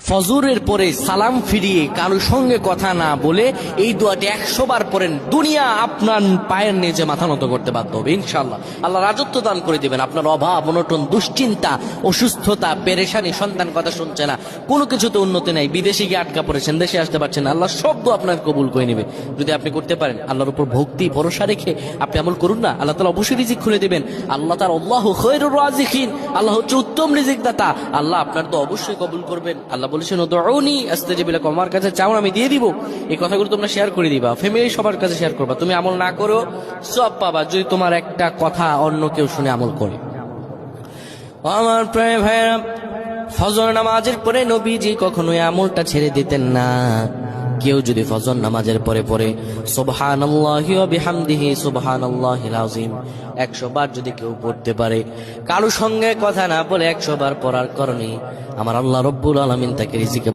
ফজরের পরে সালাম ফিরিয়ে কারোর সঙ্গে কথা না বলে এই দোয়াটি 100 বার পড়েন, দুনিয়া আপনার পায়ের নিচে মাথা নত করতে বাধ্য হবে ইনশাআল্লাহ। আল্লাহ রাজত্ব দান করে দিবেন। আপনার অভাব অনটন, দুশ্চিন্তা, অসুস্থতা, পেরেশানি, সন্তান কথা শুনছে না, কোনো কিছুতে উন্নতি নাই, বিদেশে গিয়ে আটকা পড়েছেন, দেশে আসতে পারছেন না, আল্লাহ সব দোয়া আপনার কবুল করে নেবে যদি আপনি করতে পারেন। আল্লাহর উপর ভক্তি ভরসা রেখে আপনি আমল করুন না, আল্লাহ তাআলা অবশ্যই রিজিক খুলে দিবেন। আল্লাহ তাআলা আল্লাহু খায়রুর রাযিকিন, আল্লাহ হচ্ছে উত্তম রিজিক দাতা। আল্লাহ আপনার তো অবশ্যই কবুল করবেন। আল্লাহ বলেছেন উদউনি আস্তাজিব লাকুম, আমার কাছে চাও আমি দিয়ে দিব। এই কথাগুলো তোমরা শেয়ার করে দিবা, ফ্যামিলি সবার কাছে শেয়ার করবা। তুমি আমল না করো সব পাবা যদি তোমার একটা কথা অন্য কেউ শুনে আমল করে। আমার প্রিয় ভাইরা, ফজর নামাজের পরে নবীজি কখনো এই আমলটা ছেড়ে দিতেন না। কেউ যদি ফজর নামাজের পরে পরে সুবহানাল্লাহি ওয়া বিহামদিহি সুবহানাল্লাহিল আযীম 100 বার যদি কেউ পড়তে পারে, কারো সঙ্গে কথা না বলে 100 বার পড়ার কারণে আমার আল্লাহ রব্বুল আলামিন তাকে রিজিকে